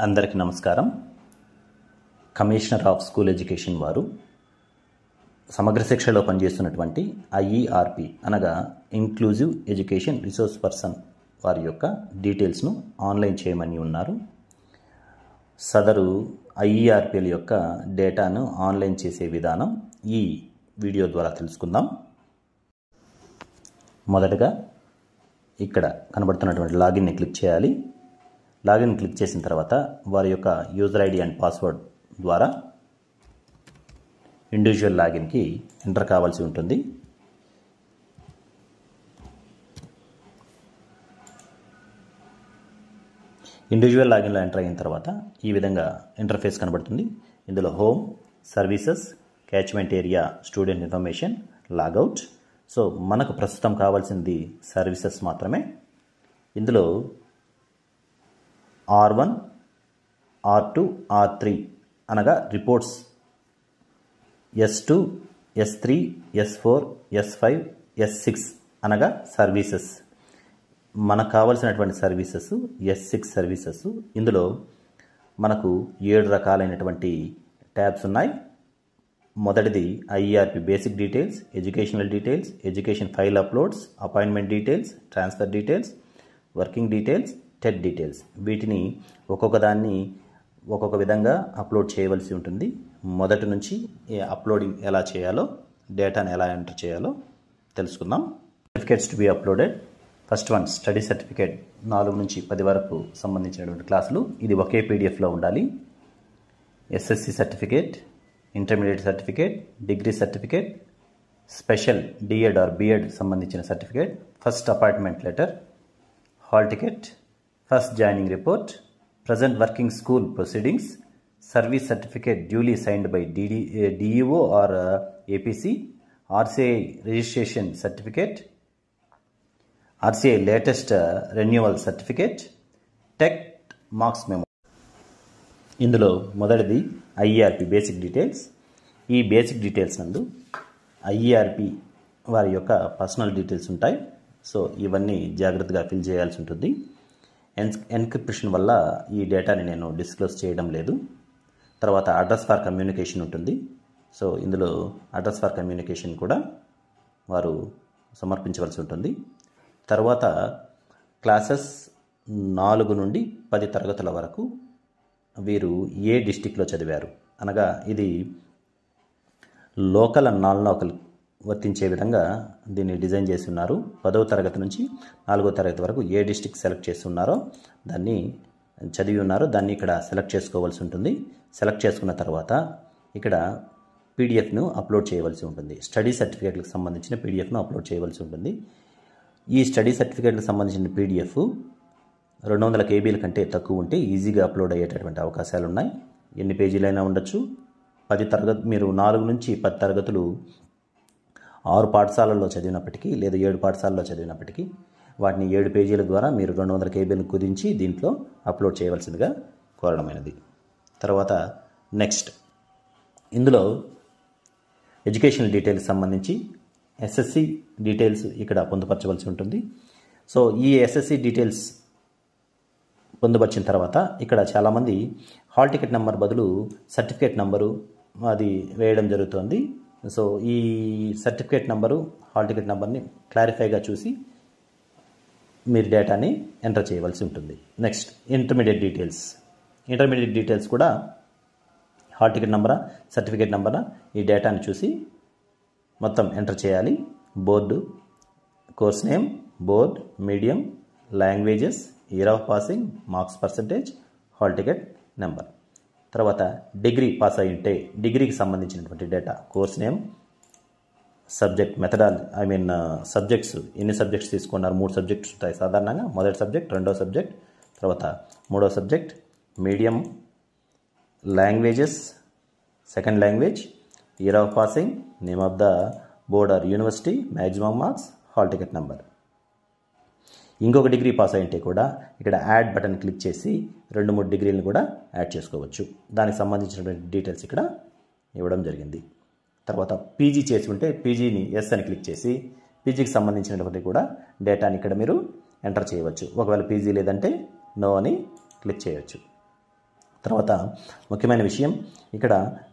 అందరికీ నమస్కారం. Commissioner of school education వారు సమగ్ర శిక్షలో పనిచేస్తున్నటువంటి ఐఈఆర్పి అనగా ఇంక్లూజివ్ ఎడ్యుకేషన్ రిసోర్స్ పర్సన్ వారి యొక్క డీటెయిల్స్ను ఆన్లైన్ చేయమని ఉన్నారు. సదరు ఐఈఆర్పిల యొక్క డేటాను ఆన్లైన్ చేసే విధానం ఈ వీడియో ద్వారా తెలుసుకుందాం. మొదటగా ఇక్కడ కనబడుతున్నటువంటి లాగిన్ని క్లిక్ చేయాలి. లాగిన్ క్లిక్ చేసిన తర్వాత వారి యొక్క యూజర్ ఐడి అండ్ పాస్వర్డ్ ద్వారా ఇండివిజువల్ లాగిన్కి ఎంటర్ కావాల్సి ఉంటుంది. ఇండివిజువల్ లాగిన్లో ఎంటర్ అయిన తర్వాత ఈ విధంగా ఇంటర్ఫేస్ కనబడుతుంది. ఇందులో home, services, catchment area, student information, logout. So మనకు ప్రస్తుతం కావాల్సింది సర్వీసెస్ మాత్రమే. ఇందులో R1, R2, R3 అనగా reports, S2, S3, S4, S5, S6 అనగా సర్వీసెస్. మనకు కావలసినటువంటి సర్వీసెస్ S6 సర్వీసెస్. ఇందులో మనకు 7 రకాలైనటువంటి ట్యాబ్స్ ఉన్నాయి. మొదటిది IERP basic details, educational details, education file uploads, appointment details, transfer details, working details, TET details. వీటిని ఒక్కొక్క దాన్ని ఒక్కొక్క విధంగా అప్లోడ్ చేయవలసి ఉంటుంది. మొదటి నుంచి అప్లోడింగ్ ఎలా చేయాలో, డేటాను ఎలా ఎంటర్ చేయాలో తెలుసుకుందాం. Certificates to be uploaded. First one study certificate, 4 నుంచి 10 వరకు సంబంధించినటువంటి క్లాసులు. ఇది ఒకే పీడిఎఫ్లో ఉండాలి. SSC certificate, intermediate certificate, degree certificate, special DEd or BEd సంబంధించిన certificate, first appointment letter, hall ticket, first joining report, present working school proceedings, service certificate duly signed by DEO or APC, RCI registration certificate, RCI latest renewal certificate, TET marks memo. ఇందులో మొదటిది IERP basic details. ఈ basic details నందు IERP వారి యొక్క personal details ఉంటాయి. So ఇవన్నీ జాగ్రత్తగా fill చేయాల్సి ఉంటుంది. ఎన్క్రిప్షన్ వల్ల ఈ డేటాని నేను డిస్క్లోజ్ చేయడం లేదు. తర్వాత అడ్రస్ ఫర్ కమ్యూనికేషన్ ఉంటుంది. సో ఇందులో అడ్రస్ ఫర్ కమ్యూనికేషన్ కూడా వారు సమర్పించవలసి ఉంటుంది. తర్వాత క్లాసెస్ 4 నుండి 10 తరగతుల వరకు వీరు ఏ డిస్టిక్లో చదివారు అనగా ఇది లోకల్ అండ్ నాన్ లోకల్ వర్తించే విధంగా దీన్ని డిజైన్ చేసి ఉన్నారు. 10వ తరగతి నుంచి 4వ తరగతి వరకు ఏ డిస్ట్రిక్ట్ సెలెక్ట్ చేస్తున్నారో దాన్ని చదివి ఉన్నారో దాన్ని ఇక్కడ సెలెక్ట్ చేసుకోవాల్సి ఉంటుంది. సెలెక్ట్ చేసుకున్న తర్వాత ఇక్కడ పీడిఎఫ్ను అప్లోడ్ చేయవలసి ఉంటుంది. స్టడీ సర్టిఫికేట్లకు సంబంధించిన పీడిఎఫ్ను అప్లోడ్ చేయవలసి ఉంటుంది. ఈ స్టడీ సర్టిఫికేట్లకు సంబంధించిన పీడిఎఫ్ 200 KB కంటే తక్కువ ఉంటే ఈజీగా అప్లోడ్ అయ్యేటటువంటి అవకాశాలు ఉన్నాయి. ఎన్ని పేజీలైనా ఉండొచ్చు. 10 తరగతి మీరు 4 నుంచి 10 తరగతులు 6 పాఠశాలల్లో చదివినప్పటికీ లేదా 7 పాఠశాలలో చదివినప్పటికీ వాటిని 7 పేజీల ద్వారా మీరు 200 KBను కుదించి దీంట్లో అప్లోడ్ చేయవలసిందిగా కోరడమైనది. తర్వాత నెక్స్ట్ ఇందులో ఎడ్యుకేషనల్ డీటెయిల్స్ సంబంధించి ఎస్ఎస్సి డీటెయిల్స్ ఇక్కడ పొందుపరచవలసి ఉంటుంది. సో ఈ ఎస్ఎస్సి డీటెయిల్స్ పొందుపరిచిన తర్వాత ఇక్కడ చాలామంది హాల్ టికెట్ నెంబర్ బదులు సర్టిఫికేట్ నెంబరు అది వేయడం జరుగుతుంది. సో ఈ సర్టిఫికేట్ నెంబరు, హాల్ టికెట్ నెంబర్ని క్లారిఫైగా చూసి మీరు డేటాని ఎంటర్ చేయవలసి ఉంటుంది. Next intermediate details. Intermediate details కూడా హాల్ టికెట్ నెంబరా, సర్టిఫికేట్ నెంబరా ఈ డేటాని చూసి మొత్తం ఎంటర్ చేయాలి. Board, course name, board, medium, languages, year of passing, marks percentage, hall ticket number. తర్వాత డిగ్రీ పాస్ అయి ఉంటే డిగ్రీకి సంబంధించినటువంటి data, course name, subject, subjects ఎన్ని సబ్జెక్ట్స్ తీసుకున్నారు. 3 సబ్జెక్ట్స్ ఉంటాయి సాధారణంగా. మొదటి సబ్జెక్ట్, రెండో సబ్జెక్ట్, తర్వాత 3వ subject, medium, languages, second language, year of passing, name of the board are university, maximum marks, hall ticket number. ఇంకొక డిగ్రీ పాస్ అయింటే కూడా ఇక్కడ యాడ్ బటన్ క్లిక్ చేసి 2-3 డిగ్రీలను కూడా యాడ్ చేసుకోవచ్చు. దానికి సంబంధించినటువంటి డీటెయిల్స్ ఇక్కడ ఇవ్వడం జరిగింది. తర్వాత పీజీ చేసి ఉంటే పీజీని ఎస్ అని క్లిక్ చేసి పీజీకి సంబంధించినటువంటి కూడా డేటాని ఇక్కడ మీరు ఎంటర్ చేయవచ్చు. ఒకవేళ పీజీ లేదంటే నో అని క్లిక్ చేయవచ్చు. తర్వాత ముఖ్యమైన విషయం ఇక్కడ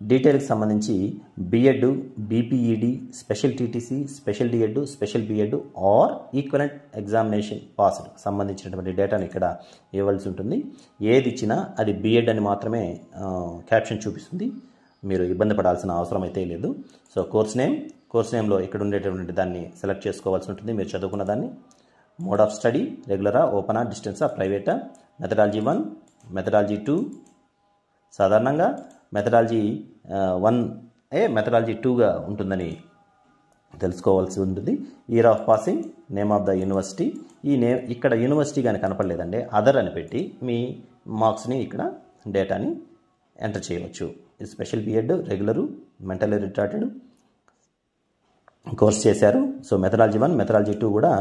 డీటెయిల్కి సంబంధించి BEd, BPEd, special TTC, special DEd, special BEd or equivalent examination passed సంబంధించినటువంటి డేటాను ఇక్కడ ఇవ్వాల్సి ఉంటుంది. ఏది ఇచ్చినా అది బిఎడ్ అని మాత్రమే క్యాప్షన్ చూపిస్తుంది. మీరు ఇబ్బంది పడాల్సిన అవసరం అయితే లేదు. సో కోర్స్ నేమ్లో ఇక్కడ ఉండేటువంటి దాన్ని సెలెక్ట్ చేసుకోవాల్సి ఉంటుంది. మీరు చదువుకున్న దాన్ని మోడ్ ఆఫ్ స్టడీ రెగ్యులరా, ఓపెనా, డిస్టెన్సా, ప్రైవేటా, మెథడాలజీ 1, మెథడాలజీ 2, సాధారణంగా మెథడాలజీ 1A మెథడాలజీ 2గా ఉంటుందని తెలుసుకోవాల్సి ఉంటుంది. Year of passing, name of the university. ఇక్కడ యూనివర్సిటీ కానీ కనపడలేదంటే అదర్ అని పెట్టి మీ మార్క్స్ని ఇక్కడ డేటాని ఎంటర్ చేయవచ్చు. ఇది special BEd, regular, mentally retarded course చేశారు. సో మెథడాలజీ 1, మెథడాలజీ 2 కూడా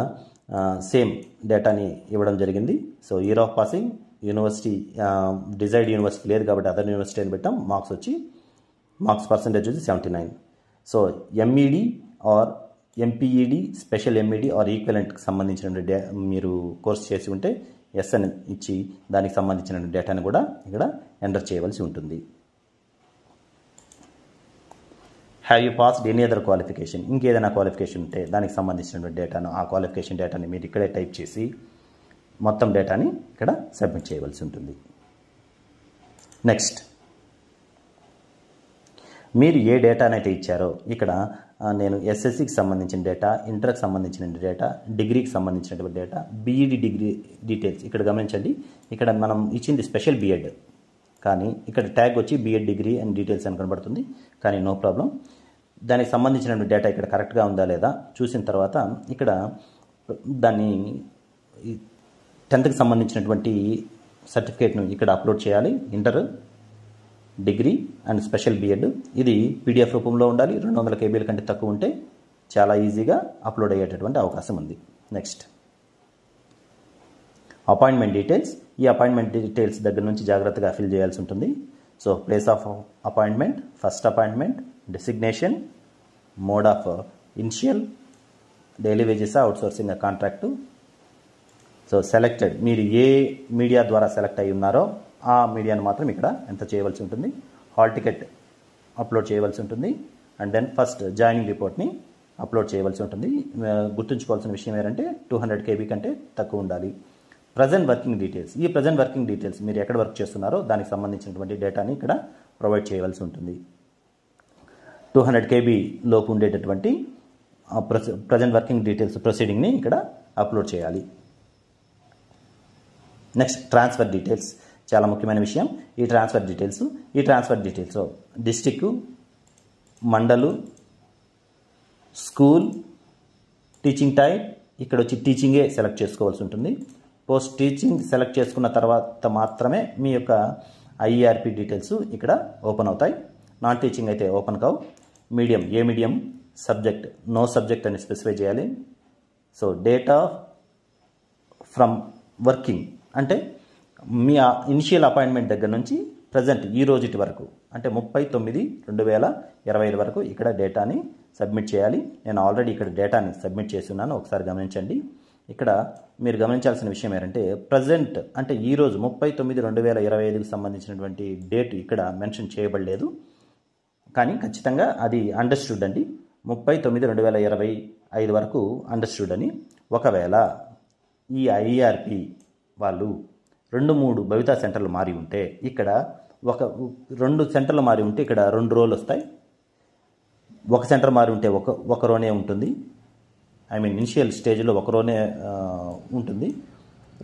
సేమ్ డేటాని ఇవ్వడం జరిగింది. So year of passing, university desired university లేదు కాబట్టి అదర్ యూనివర్సిటీ అని పెట్టాం. మార్క్స్ పర్సంటేజ్ వచ్చి 79. So MEd or MPEd, special MEd or ఈక్వలెంట్కి సంబంధించిన మీరు కోర్స్ చేసి ఉంటే ఎస్ అని ఇచ్చి దానికి సంబంధించిన డేటాని కూడా ఇక్కడ ఎంటర్ చేయవలసి ఉంటుంది. Have you passed any other qualification, ఇంకేదైనా క్వాలిఫికేషన్ ఉంటే దానికి సంబంధించినటువంటి డేటాను, ఆ క్వాలిఫికేషన్ డేటాని మీరు ఇక్కడే టైప్ చేసి మొత్తం డేటాని ఇక్కడ సబ్మిట్ చేయవలసి ఉంటుంది. నెక్స్ట్, మీరు ఏ డేటానైతే ఇచ్చారో ఇక్కడ నేను ఎస్ఎస్సికి సంబంధించిన డేటా, ఇంటర్కి సంబంధించిన డేటా, డిగ్రీకి సంబంధించినటువంటి డేటా, బీఈడి డిగ్రీ డీటెయిల్స్ ఇక్కడ గమనించండి. ఇక్కడ మనం ఇచ్చింది స్పెషల్ బిఎడ్, కానీ ఇక్కడ ట్యాగ్ వచ్చి బిఎడ్ డిగ్రీ అండ్ డీటెయిల్స్ అని కనబడుతుంది. కానీ నో ప్రాబ్లం, దానికి సంబంధించిన డేటా ఇక్కడ కరెక్ట్గా ఉందా లేదా చూసిన తర్వాత ఇక్కడ దాన్ని 10th సంబంధించినటువంటి సర్టిఫికేట్ను ఇక్కడ అప్లోడ్ చేయాలి. Inter, degree and special BEd. ఇది పీడిఎఫ్ రూపంలో ఉండాలి. 200 KB కంటే తక్కువ ఉంటే చాలా ఈజీగా అప్లోడ్ అయ్యేటటువంటి అవకాశం ఉంది. Next, appointment details. ఈ అపాయింట్మెంట్ డీటెయిల్స్ దగ్గర నుంచి జాగ్రత్తగా ఫిల్ చేయాల్సి ఉంటుంది. So place of appointment, first appointment, designation, mode of initial, daily wages, outsourcing contract. So selected, మీరు ఏ మీడియా ద్వారా సెలెక్ట్ అయి ఉన్నారో ఆ మీడియాను మాత్రం ఇక్కడ ఎంత చేయవలసి ఉంటుంది. హాల్ టికెట్ అప్లోడ్ చేయవలసి ఉంటుంది. అండ్ దెన్ ఫస్ట్ జాయినింగ్ రిపోర్ట్ని అప్లోడ్ చేయవలసి ఉంటుంది. గుర్తుంచుకోవాల్సిన విషయం ఏంటంటే 200 KB కంటే తక్కువ ఉండాలి. ప్రజెంట్ వర్కింగ్ డీటెయిల్స్, ఈ ప్రజెంట్ వర్కింగ్ డీటెయిల్స్ మీరు ఎక్కడ వర్క్ చేస్తున్నారో దానికి సంబంధించినటువంటి డేటాని ఇక్కడ ప్రొవైడ్ చేయవలసి ఉంటుంది. 200 KB లోపు ఉండేటటువంటి ప్రజెంట్ వర్కింగ్ డీటెయిల్స్ ప్రొసీడింగ్ని ఇక్కడ అప్లోడ్ చేయాలి. నెక్స్ట్, ట్రాన్స్ఫర్ డీటెయిల్స్, చాలా ముఖ్యమైన విషయం. ఈ ట్రాన్స్ఫర్ డీటెయిల్స్ డిస్టిక్, మండలు, స్కూల్, టీచింగ్ టైప్, ఇక్కడ వచ్చి టీచింగే సెలెక్ట్ చేసుకోవాల్సి ఉంటుంది. పోస్ట్ టీచింగ్ సెలెక్ట్ చేసుకున్న తర్వాత మాత్రమే మీ యొక్క ఐఈఆర్పి డీటెయిల్స్ ఇక్కడ ఓపెన్ అవుతాయి. నాన్ టీచింగ్ అయితే ఓపెన్ కావు. మీడియం, ఏ మీడియం, సబ్జెక్ట్, నో సబ్జెక్ట్ అని స్పెసిఫై చేయాలి. సో డేటా ఫ్రమ్ వర్కింగ్ అంటే మీ ఇనిషియల్ అపాయింట్మెంట్ దగ్గర నుంచి ప్రజెంట్ ఈ రోజుటి వరకు అంటే 30/9/2025 వరకు ఇక్కడ డేటాని సబ్మిట్ చేయాలి. నేను ఆల్రెడీ ఇక్కడ డేటాని సబ్మిట్ చేసి ఉన్నాను, ఒకసారి గమనించండి. ఇక్కడ మీరు గమనించాల్సిన విషయం ఏంటంటే ప్రజెంట్ అంటే ఈరోజు 30/9/2025కి సంబంధించినటువంటి డేట్ ఇక్కడ మెన్షన్ చేయబడలేదు, కానీ ఖచ్చితంగా అది అండర్స్టూడ్ అండి. 30/9/2025 వరకు అండర్స్టూడ్ అని. ఒకవేళ ఈ ఐఆర్పి వాళ్ళు 2-3 భవితా సెంటర్లు మారి ఉంటే ఇక్కడ 2 సెంటర్లు మారి ఉంటే ఇక్కడ 2 రోలు వస్తాయి. ఒక సెంటర్ మారి ఉంటే ఒక రోనే ఉంటుంది. ఇనిషియల్ స్టేజ్లో ఒక రోనే ఉంటుంది.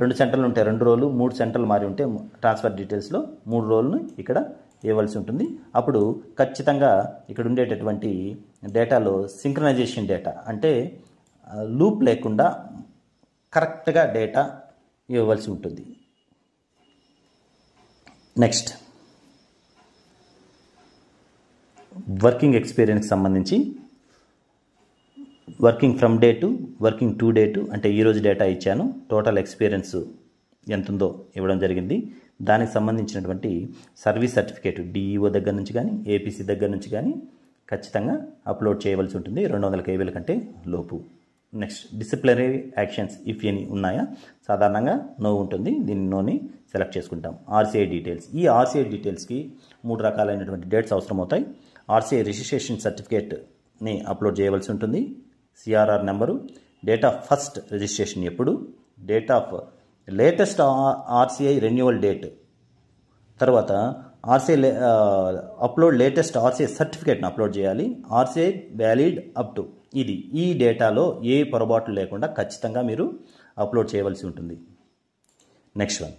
2 సెంటర్లు ఉంటే 2 రోలు, 3 సెంటర్లు మారి ఉంటే ట్రాన్స్ఫర్ డీటెయిల్స్లో 3 రోలను ఇక్కడ ఇవ్వాల్సి ఉంటుంది. అప్పుడు ఖచ్చితంగా ఇక్కడ ఉండేటటువంటి డేటాలో సింక్రనైజేషన్ డేటా అంటే లూప్ లేకుండా కరెక్ట్గా డేటా ఇవ్వవలసి ఉంటుంది. నెక్స్ట్, వర్కింగ్ ఎక్స్పీరియన్స్కి సంబంధించి working from day to working to day to అంటే ఈరోజు డేటా ఇచ్చాను. టోటల్ ఎక్స్పీరియన్స్ ఎంత ఉందో ఇవ్వడం జరిగింది. దానికి సంబంధించినటువంటి సర్వీస్ సర్టిఫికేట్ డిఈఓ దగ్గర నుంచి కానీ ఏపీసీ దగ్గర నుంచి కానీ ఖచ్చితంగా అప్లోడ్ చేయవలసి ఉంటుంది 200 KB కంటే లోపు. Next disciplinary actions if any ఉన్నాయా? సాధారణంగా నో ఉంటుంది. దీన్ని నోని సెలెక్ట్ చేసుకుంటాం. RCI details. ఈ ఆర్సీఐ డీటెయిల్స్కి 3 రకాలైనటువంటి డేట్స్ అవసరం అవుతాయి. ఆర్సీఐ రిజిస్ట్రేషన్ సర్టిఫికేట్ని అప్లోడ్ చేయవలసి ఉంటుంది. CRR number, date of first registration ఎప్పుడు, date of latest RCI renewal date, తర్వాత ఆర్సీఐ అప్లోడ్ లేటెస్ట్ ఆర్సీఐ సర్టిఫికేట్ని అప్లోడ్ చేయాలి. ఆర్సీఐ వ్యాలిడ్ అప్ టు, ఇది ఈ డేటాలో ఏ పొరపాట్లు లేకుండా ఖచ్చితంగా మీరు అప్లోడ్ చేయవలసి ఉంటుంది. Next one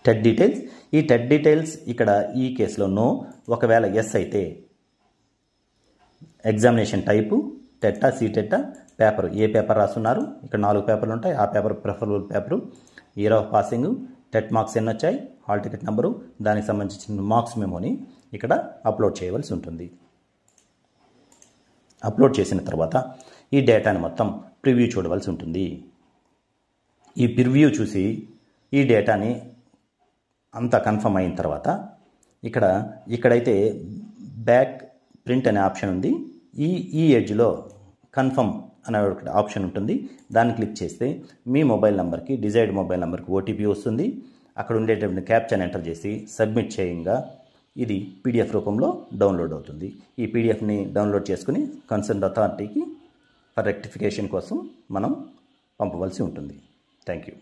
TET details. ఈ టెట్ డీటెయిల్స్ ఇక్కడ ఈ కేసులో నో. ఒకవేళ ఎస్ అయితే ఎగ్జామినేషన్ టైపు, టెట్టా, సీటెట్టా, పేపర్, ఏ పేపర్ రాస్తున్నారు, ఇక్కడ 4 పేపర్లు ఉంటాయి. ఆ paper preferable paper, year of passing, TET marks ఎన్ని వచ్చాయి, హాల్ టికెట్ నెంబరు, దానికి సంబంధించిన మార్క్స్ మెమోని ఇక్కడ అప్లోడ్ చేయవలసి ఉంటుంది. అప్లోడ్ చేసిన తర్వాత ఈ డేటాని మొత్తం ప్రివ్యూ చూడవలసి ఉంటుంది. ఈ ప్రివ్యూ చూసి ఈ డేటాని అంతా కన్ఫర్మ్ అయిన తర్వాత ఇక్కడైతే బ్యాక్ ప్రింట్ అనే ఆప్షన్ ఉంది. ఈ ఎడ్జ్లో కన్ఫర్మ్ అనే ఆప్షన్ ఉంటుంది. దాన్ని క్లిక్ చేస్తే మీ మొబైల్ నెంబర్కి, డిజైర్డ్ మొబైల్ నెంబర్కి ఓటీపీ వస్తుంది. అక్కడ ఉండేటువంటి క్యాప్చాని ఎంటర్ చేసి సబ్మిట్ చేయంగా ఇది పీడిఎఫ్ రూపంలో డౌన్లోడ్ అవుతుంది. ఈ పీడిఎఫ్ని డౌన్లోడ్ చేసుకుని కన్సర్న్ అథారిటీకి ఫర్ రెక్టిఫికేషన్ కోసం మనం పంపవలసి ఉంటుంది. Thank you.